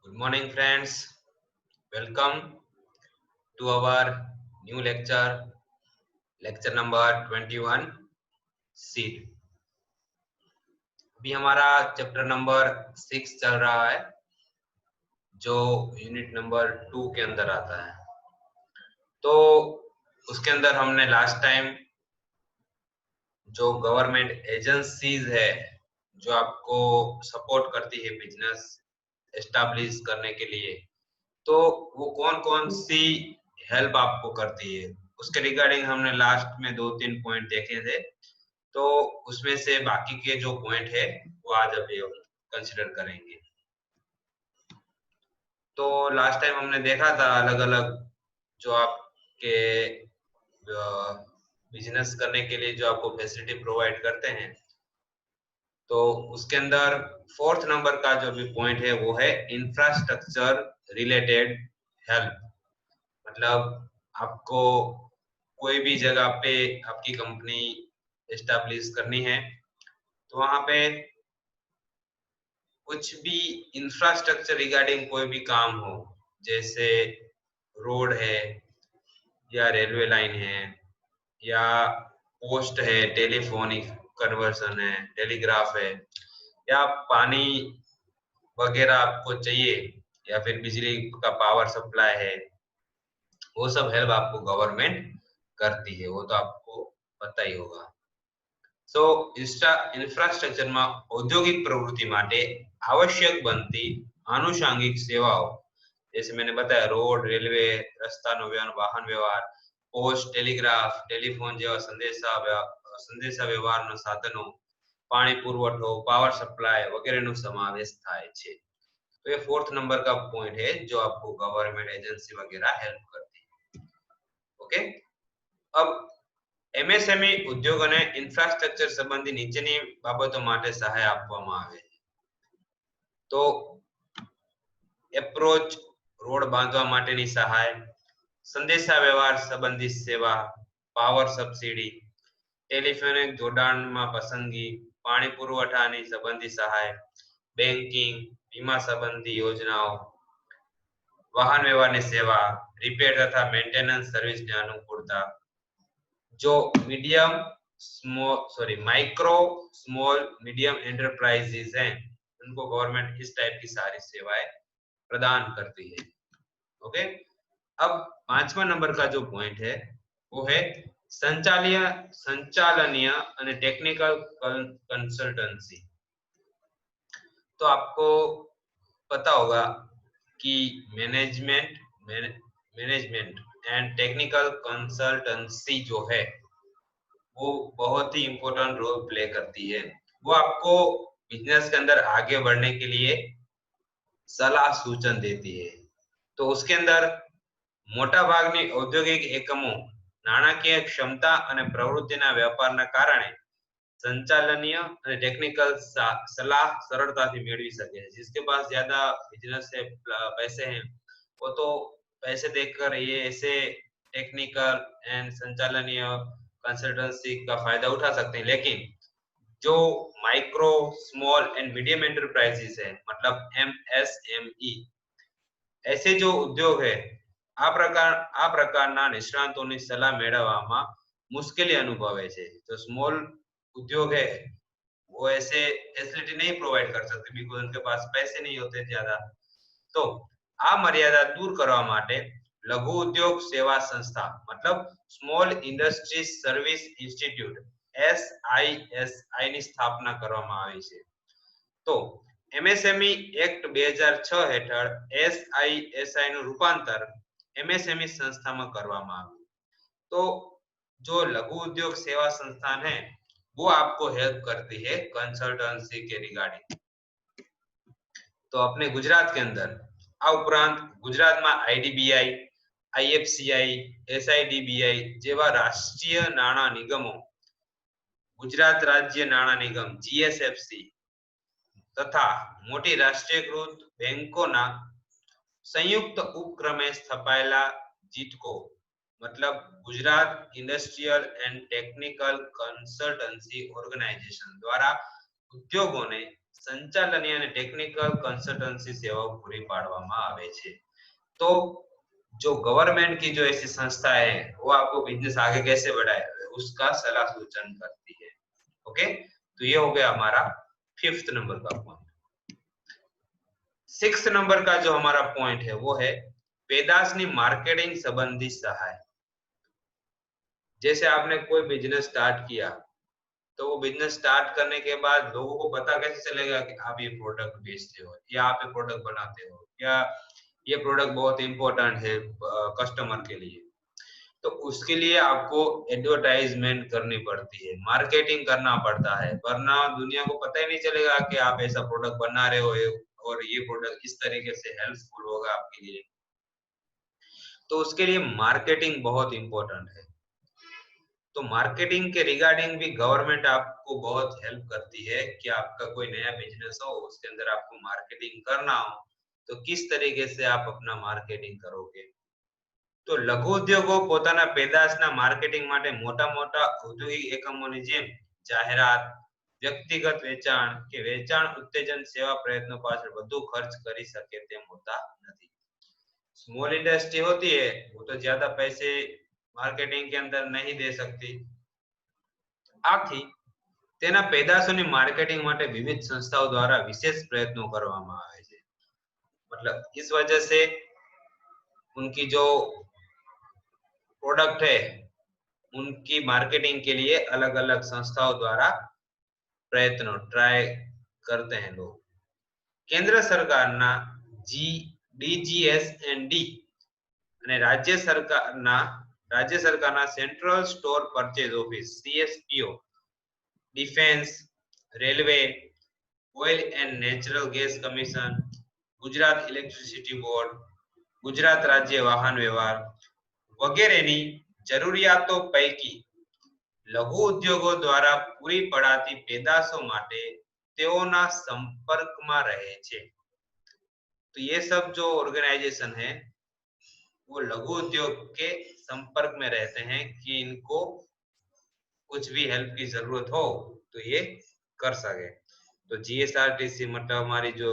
Good morning, friends. Welcome to our new lecture number 21, seed. अभी हमारा chapter number 6 चल रहा है, जो यूनिट नंबर 2 के अंदर आता है। तो उसके अंदर हमने लास्ट टाइम जो गवर्नमेंट एजेंसीज है, जो आपको सपोर्ट करती है बिजनेस एस्टैब्लिश करने के लिए, तो वो कौन कौन सी हेल्प आपको करती है, उसके रिगार्डिंग हमने लास्ट में 2-3 पॉइंट देखे थे। तो उसमें से बाकी के जो पॉइंट है वो आज अभी हम कंसिडर करेंगे। तो लास्ट टाइम हमने देखा था अलग अलग जो आपके बिजनेस करने के लिए जो आपको फैसिलिटी प्रोवाइड करते हैं। तो उसके अंदर 4th नंबर का जो भी पॉइंट है वो है इंफ्रास्ट्रक्चर रिलेटेड हेल्प। मतलब आपको कोई भी जगह पे आपकी कंपनी एस्टैब्लिश करनी है, तो वहां पे कुछ भी इंफ्रास्ट्रक्चर रिगार्डिंग कोई भी काम हो, जैसे रोड है या रेलवे लाइन है या पोस्ट है, टेलीफोनिक कन्वर्सन है, टेलीग्राफ है, या पानी वगैरह आपको चाहिए, या फिर बिजली का पावर सप्लाई है, वो सब हेल्प आपको गवर्नमेंट करती है, वो तो आपको पता ही होगा। सो ઇન્ફ્રાસ્ટ્રક્ચરમાં ઔદ્યોગિક પ્રવૃત્તિ માટે આવશ્યક બનતી આનુષંગિક સેવાઓ, जैसे मैंने बताया रोड, रेलवे, रस्ताનો વાહન વ્યવહાર, પોસ્ટ, ટેલિગ્રાફ, ટેલિફોન જેવા સંદેશા વ્યવહારના સાધનો, પાણી પુરવઠો, પાવર સપ્લાય વગેરેનો સમાવેશ થાય છે। तो ये 4th नंबर का पॉइंट है जो आपको गवर्नमेंट एजेंसी वगैरह हेल्प करती है। ओके, अब एमएसएमई उद्योग અને ઇન્ફ્રાસ્ટ્રક્ચર સંબંધી નીચેની બાબતો માટે સહાય આપવામાં આવે છે। તો એપ્રોચ રોડ બાંધવા માટેની સહાય, સંદેશા વ્યવહાર સંબંધિત સેવા, પાવર સબસિડી, ટેલિફોનિક જોડાણમાં પસંદગી, પાણી પુરવઠાની સંબંધી સહાય, બેંકિંગ, વીમા સંબંધી યોજનાઓ, વાહન વ્યવહારની સેવા, રિપેર તથા મેન્ટેનન્સ સર્વિસની અનુકૂળતા। जो माइक्रो स्मॉल मीडियम एंटरप्राइजेस हैं, उनको गवर्नमेंट इस टाइप की सारी सेवाएं प्रदान करती है। ओके, अब 5वां नंबर का जो पॉइंट है वो है संचालनीय और टेक्निकल कंसल्टेंसी। तो आपको पता होगा कि मैनेजमेंट एंड टेक्निकल कंसल्टेंसी जो है वो बहुत ही इंपॉर्टेंट रोल प्ले करती है। वो आपको बिजनेस के अंदर आगे बढ़ने के लिए सलाह सूचन देती है। तो उसके अंदर मोटा भागनी औद्योगिक एकमों नाણાકીય क्षमता અને પ્રવૃત્તિના વ્યાપારના કારણે संचालनीय અને टेक्निकल सलाह सरलताથી મેળવી શકે છે। जिसके पास ज्यादा बिजनेस से पैसे हैं, वो तो पैसे देकर ये ऐसे टेक्निकल एंड संचालनीय कंसल्टेंसी का फायदा उठा सकते हैं। लेकिन जो micro small and medium enterprises है, मतलब MSME, ऐसे जो उद्योग है, આ પ્રકારના નિષ્ણાતોની સલાહ મેળવવામાં મુશ્કેલી અનુભવે છે। तो स्मॉल उद्योग है वो ऐसे फैसिलिटी नहीं प्रोवाइड कर सकते, बिकॉज उनके पास पैसे नहीं होते ज्यादा। तो आ मर्यादा दूर करवा माटे लघु उद्योग सेवा संस्था, मतलब small industries service institute SISI ની સ્થાપના કરવામાં આવી છે। તો MSME એક્ટ 2006 હેઠળ SISI નું રૂપાંતર MSME સંસ્થામાં કરવામાં આવ્યું। तो जो लघु उद्योग सेवा संस्थान है वो आपको हेल्प करती है कंसल्टेंसी के रिगार्डिंग। तो अपने गुजरात के अंदर आ उपरांत गुजरात में IDBI, IFCI, SIDBI જેવા રાષ્ટ્રીય નાણાં નિગમો, गुजरात राज्य नाणां निगम GSFC तथा मोटी राष्ट्रीयकृत बैंकोना संयुक्त उपक्रमे स्थापायेला जीटको, मतलब Gujarat industrial and technical consultancy organisation द्वारा उद्योगों ने સંચાલનીય અને ટેકનિકલ કન્સલ્ટન્સી સેવાઓ પૂરી પાડવામાં આવે છે। तो जो गवर्नमेंट की जो ऐसी संस्था है वो आपको बिजनेस आगे कैसे बढ़ाए उसका सलाह सूचन करती है। ओके, तो ये हो गया हमारा 5th नंबर का पॉइंट। 6th नंबर का जो हमारा पॉइंट है वो है पेदाशनी मार्केटिंग संबंधी सहाय। जैसे आपने कोई बिजनेस स्टार्ट किया तो वो बिजनेस स्टार्ट करने के बाद लोगों को पता कैसे चलेगा कि आप ये प्रोडक्ट बेचते हो या आप ये प्रोडक्ट बनाते हो या ये प्रोडक्ट बहुत इंपॉर्टेंट है कस्टमर के लिए। तो उसके लिए आपको एडवर्टाइजमेंट करनी पड़ती है, मार्केटिंग करना पड़ता है, वरना दुनिया को पता ही नहीं चलेगा कि आप ऐसा प्रोडक्ट बना रहे हो और ये प्रोडक्ट इस तरीके से हेल्पफुल होगा आपके लिए। तो उसके लिए मार्केटिंग बहुत इंपॉर्टेंट है। तो मार्केटिंग के रिगार्डिंग भी गवर्नमेंट आपको बहुत हेल्प करती है कि आपका कोई नया बिजनेस हो उसके अंदर आपको मार्केटिंग करना हो तो किस तरीके से आप अपना मार्केटिंग करोगे। तो लघु उद्योगो પોતાના પેદાશના માર્કેટિંગ માટે મોટા-મોટા ઔદ્યોગિક એકમોની જેમ જાહેરાત, વ્યક્તિગત વેચાણ કે વેચાણ ઉત્તેજન સેવા પ્રયત્નો પાછળ વધુ ખર્ચ કરી શકે તેમ હોતા નથી। स्मॉल इंडस्ट्री होती है वो तो ज्यादा पैसे मार्केटिंग के अंदर नहीं दे सकती। आखी તેના પેદાશોની માર્કેટિંગ માટે વિવિધ સંસ્થાઓ દ્વારા વિશેષ પ્રયત્નો કરવામાં આવે છે। मतलब इस वजह से उनकी जो प्रोडक्ट है उनकी मार्केटिंग के लिए अलग-अलग संस्थाओं द्वारा प्रयत्नो ट्राई करते हैं लोग। केंद्र सरकारना DGS&D અને રાજ્ય સરકારના central store purchase office CSPO, defence, railway, oil and natural gas commission, Gujarat electricity board, Gujarat રાજ્ય વાહન વ્યવહાર વગેરેની જરૂરિયાતો પૈકી લઘુ ઉદ્યોગો દ્વારા પૂરી પડાતી પેદાશો માટે તેઓના સંપર્કમાં રહે છે। तो ये सब जो ऑर्गेनाइजेशन है वो लघु उद्योग के संपर्क में रहते हैं कि इनको कुछ भी हेल्प की जरूरत हो तो ये कर सके। तो GSRTC मतलब हमारी जो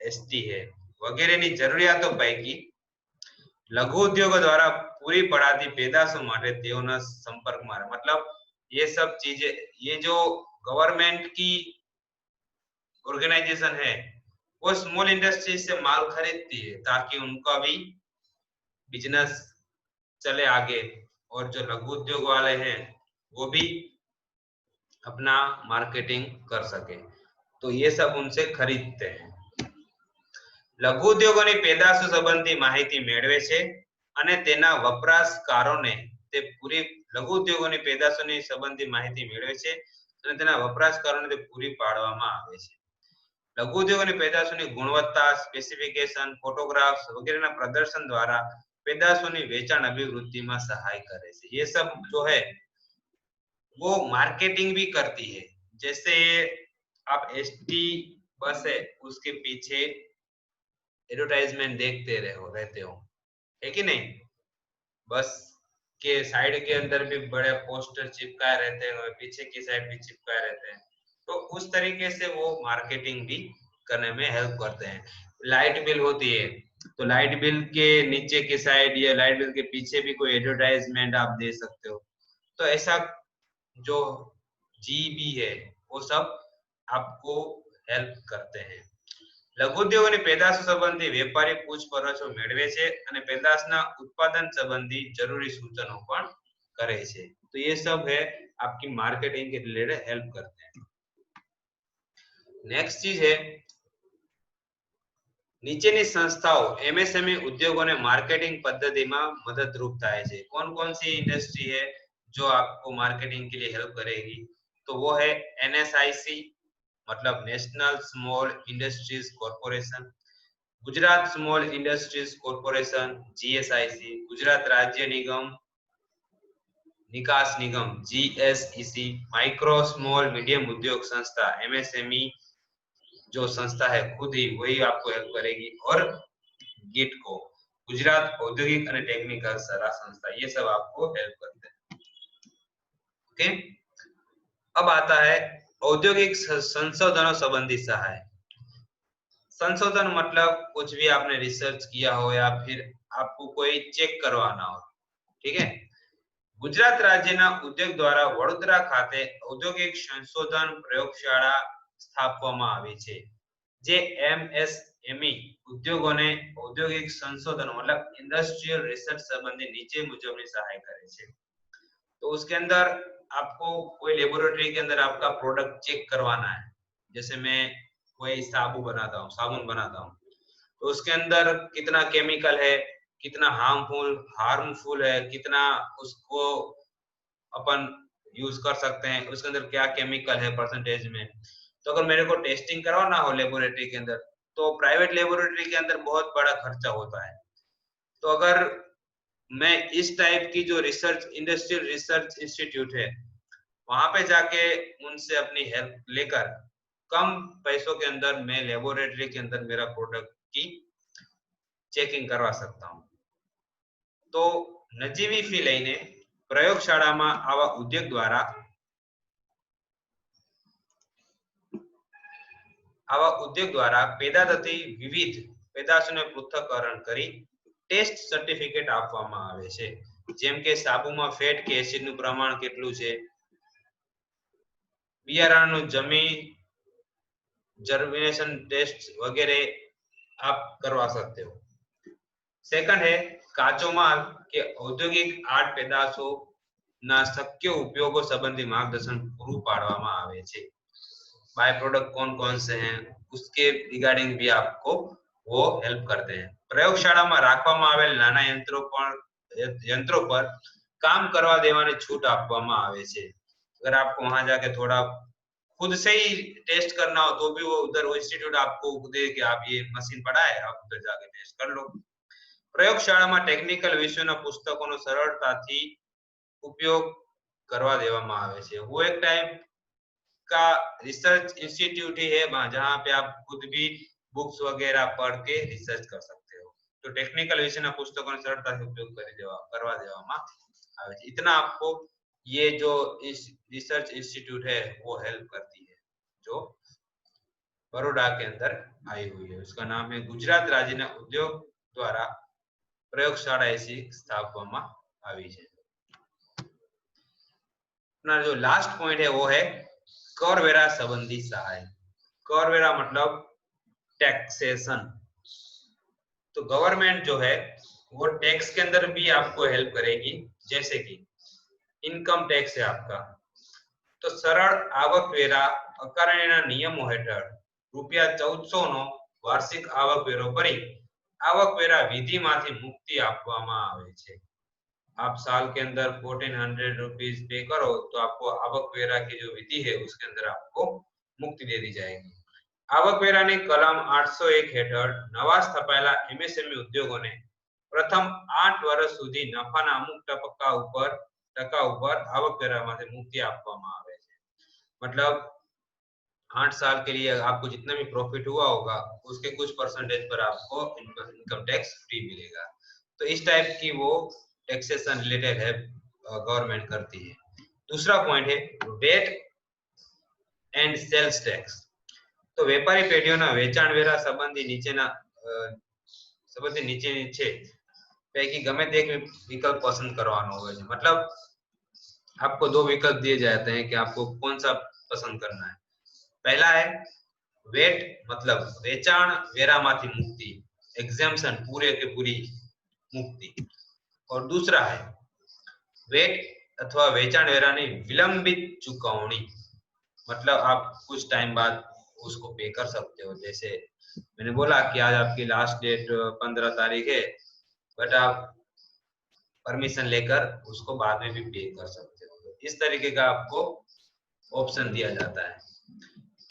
ST है वगैरह ની જરૂરિયાતો પૈકી लघु उद्योगों द्वारा पूरी पड़ाती पेदाशों માટે તેઓના સંપર્કમાં રહે। मतलब ये सब चीजें ये जो गवर्नमेंट की ऑर्गेनाइजेशन है वो स्मॉल इंडस्ट्री से माल खरीदती है ताकि उनका भी बिजनेस चले आगे और जो लघु उद्योग वाले हैं वो भी अपना मार्केटिंग कर सके। तो ये सब उनसे खरीदते हैं। लघु उद्योगोनी पेदाशो संबंधी माहिती मेळवे छे અને તેના વપરાશકારોને તે પૂરી લઘુ ઉદ્યોગોની પેદાશોની સંબંધી માહિતી મેળવે છે અને તેના વપરાશકારોને તે પૂરી પાડવામાં આવે છે। लघु उद्योगोनी पेदाशोनी गुणवत्ता, स्पेसिफिकेशन, फोटोग्राफ्स वगैरह प्रदर्शन द्वारा पेदाशोनी वेचाण अभिवृद्धि में सहाय करे छे। ये सब जो है वो मार्केटिंग भी करती है। जैसे आप ST बस है उसके पीछे एडवर्टाइजमेंट देखते रहते हो है कि नहीं। बस के साइड के अंदर भी बड़े पोस्टर चिपकाए रहते हैं और पीछे की साइड भी चिपकाए रहते हैं। तो उस तरीके से वो मार्केटिंग भी करने में हेल्प करते हैं। लाइट बिल होती है तो लाइट बिल के नीचे की साइड या लाइट बिल के पीछे भी कोई एडवर्टाइजमेंट आप दे सकते हो। तो ऐसा जो GB है वो सब आपको हेल्प करते हैं। लघु उद्योगोनी पेदाशो संबंधी वेपारी पूछपरछो मेळवे छे અને પેદાશના उत्पादन संबंधी जरूरी सूचनों पण करे छे। तो ये सब है आपकी मार्केटिंग के रिलेटेड हेल्प करते हैं। नेक्स्ट चीज है नीचेनी संस्थाओं MSME उद्योगोने मार्केटिंग पद्धति में मददरूप थाय छे। कौन-कौन सी इंडस्ट्री है जो आपको मार्केटिंग के लिए हेल्प करेगी। तो वो है NSIC मतलब national small industries corporation, Gujarat small industries corporation GSIC, Gujarat राज्य निगम निकास निगम GSEC, माइक्रो स्मॉल मीडियम उद्योग संस्था MSME जो संस्था है खुद ही वही आपको हेल्प करेगी, और गिटको गुजरात औद्योगिक और टेक्निकल सलाह संस्था, ये सब आपको हेल्प करते हैं। ओके, अब आता है औद्योगिक संशोधनों संबंधी सहाय। संशोधन मतलब कुछ भी आपने रिसर्च किया हो या फिर आपको कोई चेक करवाना हो, ठीक है। गुजरात राज्यના ઉદ્યોગ દ્વારા વડોદરા ખાતે ઔદ્યોગિક સંશોધન પ્રયોગશાળા સ્થાપવામાં આવી છે, જે એમએસએમઈ ઉદ્યોગોને ઔદ્યોગિક સંશોધન मतलब इंडस्ट्रियल रिसर्च संबंधी नीचे मुजबनी सहाय करे છે। तो उसके अंदर आपको कोई लेबोरेटरी के अंदर आपका प्रोडक्ट चेक करवाना है, जैसे मैं कोई साबुन बनाता हूँ तो उसके अंदर कितना केमिकल है, कितना हार्मफुल है, कितना उसको अपन यूज कर सकते हैं, उसके अंदर क्या केमिकल है परसेंटेज में। तो अगर मेरे को टेस्टिंग करवाना हो लेबोरेटरी के अंदर, तो प्राइवेट लेबोरेटरी के अंदर बहुत बड़ा खर्चा होता है। तो अगर मैं इस टाइप की जो रिसर्च इंडस्ट्रियल रिसर्च इंस्टीट्यूट है वहां पे जाके उनसे अपनी हेल्प लेकर कम पैसों के अंदर मैं लेबोरेटरी के अंदर मेरा प्रोडक्ट की चेकिंग करवा सकता हूँ। तो नजीवी फी लईने प्रयोगशाळाમાં આવા ઉદ્યોગ દ્વારા પેદા થતી વિવિધ પેદાશોને પૃથ્થકરણ કરી ટેસ્ટ સર્ટિફિકેટ આપવામાં આવે છે, જેમ કે સાબુમાં ફેટ કે એસિડનું પ્રમાણ કેટલું છે, બિયારણનું जर्मिनेशन टेस्ट वगैरह आप करवा सकते हो। सेकंड है काचो माल के औद्योगिक आर्ट पेदाशो ना शक्य उपयोगों संबंधी मार्गदर्शन पूरू पाडवामां आवे छे। बाय प्रोडक्ट कौन कौन से हैं उसके रिगार्डिंग भी आपको वो हेल्प करते हैं। प्रयोगशाला में राखवामां आवेल नाना यंत्रों पर काम करवा देवानी छूट आपवामां आवे छे। अगर आपको वहां जाके थोड़ा खुद से ही टेस्ट करना हो तो भी वो उधर वो इंस्टीट्यूट आपको दे कि आप ये मशीन पड़ा है, आप उधर जाके टेस्ट कर लो। प्रयोगशाळाમાં टेक्निकल विषयोના પુસ્તકોનો સરળતાથી उपयोग करवा देवामां आवे छे। वो एक टाइप का रिसर्च इंस्टीट्यूट ही है जहां पे आप खुद भी बुक्स वगैरह पढ़ के रिसर्च कर सकते हो। तो टेक्निकल विषयના પુસ્તકોનો સરળતાથી उपयोग करवा देवामां आवे छे। इतना आपको ये जो इस रिसर्च इंस्टीट्यूट है वो हेल्प करती है, जो बड़ौदा के अंदर आई हुई है। उसका नाम है गुजरात राज्यના उद्योग द्वारा प्रयोगशाला ऐसी स्थापवामां आवी है। अपना जो लास्ट पॉइंट है वो है करवेरा संबंधी सहाय। करवेरा मतलब टैक्सेशन। तो गवर्नमेंट जो है वो टैक्स के अंदर भी आपको हेल्प करेगी, जैसे कि इनकम टैक्स है आपका, तो सरल आवकवेरा अकारणीना नियमों हेठळ ₹1400 नो वार्षिक आवकवेरो भरी आवकवेरा विधि मांथी मुक्ति आपवामां आवे छे। आप साल के अंदर 1400 रुपीज पे करो तो आपको आवकवेरा की जो विधि है उसके अंदर आपको मुक्ति दे दी जाएगी। आवकवेरानी कलम 801 हेठळ नवा स्थापाયેલા एमएसएमई उद्योगोने प्रथम 8 वर्ष सुधी नफाना अमुक टका ऊपर आवकवेरामांथी मुक्ति आपवामां आवे छे। मतलब 8 साल के लिए आपको जितना भी प्रॉफिट हुआ होगा उसके कुछ परसेंटेज पर आपको इनकम टैक्स फ्री मिलेगा। तो इस टाइप की वो टैक्सेशन रिलेटेड है गवर्नमेंट करती है। दूसरा पॉइंट है वेट एंड सेल्स टैक्स। तो व्यापारी पेढ़ीओना वेचाण वेरा संबंधी नीचेनी छे पैकी गमे ते एक विकल्प पसंद करवानो होय छे। मतलब आपको दो विकल्प दिए जाते हैं कि आपको कौन सा पसंद करना है। पहला है वेट मतलब वेचाण वेरामांथी मुक्ति, एग्जेम्पशन पूरे के पूरी मुक्ति। और दूसरा है वेट अथवा वेचाण वेरानी विलंबित चुकवणी। मतलब आप कुछ टाइम बाद उसको पे कर सकते हो। जैसे मैंने बोला कि आज आपकी लास्ट डेट 15 तारीख है, बट आप परमिशन लेकर उसको बाद में भी पे कर सकते हो। इस तरीके का आपको ऑप्शन दिया जाता है।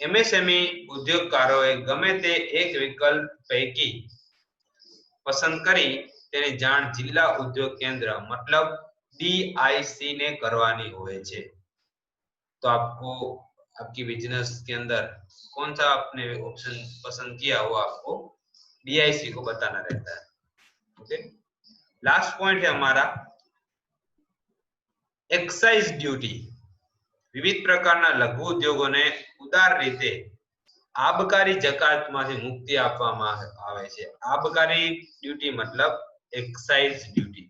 एमएसएमई उद्योगकारोए गमे ते एक विकल्प पैकी पसंद करी तेनी जाण जिला उद्योग केंद्र मतलब डीआईसी ने करवानी होय छे। तो आपको आपकी बिजनेस के अंदर कौन सा आपने ऑप्शन पसंद किया वो आपको डीआईसी को बताना रहता है। ओके, लास्ट पॉइंट है हमारा एक्साइज ड्यूटी। વિવિધ પ્રકારના લઘુ ઉદ્યોગોને ઉદાર રીતે આબકારી જકાતમાંથી મુક્તિ આપવામાં આવે છે। આબકારી ડ્यूटी मतलब एक्साइज ड्यूटी।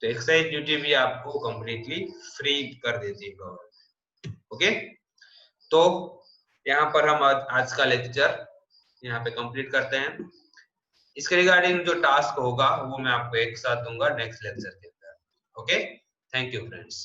तो एक्साइज ड्यूटी भी आपको कंप्लीटली फ्री कर देती है गवर्नमेंट। ओके, तो यहाँ पर हम आज का लेक्चर यहाँ पे कंप्लीट करते हैं। इसके रिगार्डिंग जो टास्क होगा वो मैं आपको एक साथ दूंगा नेक्स्ट लेक्चर के अंदर। Okay, thank you friends.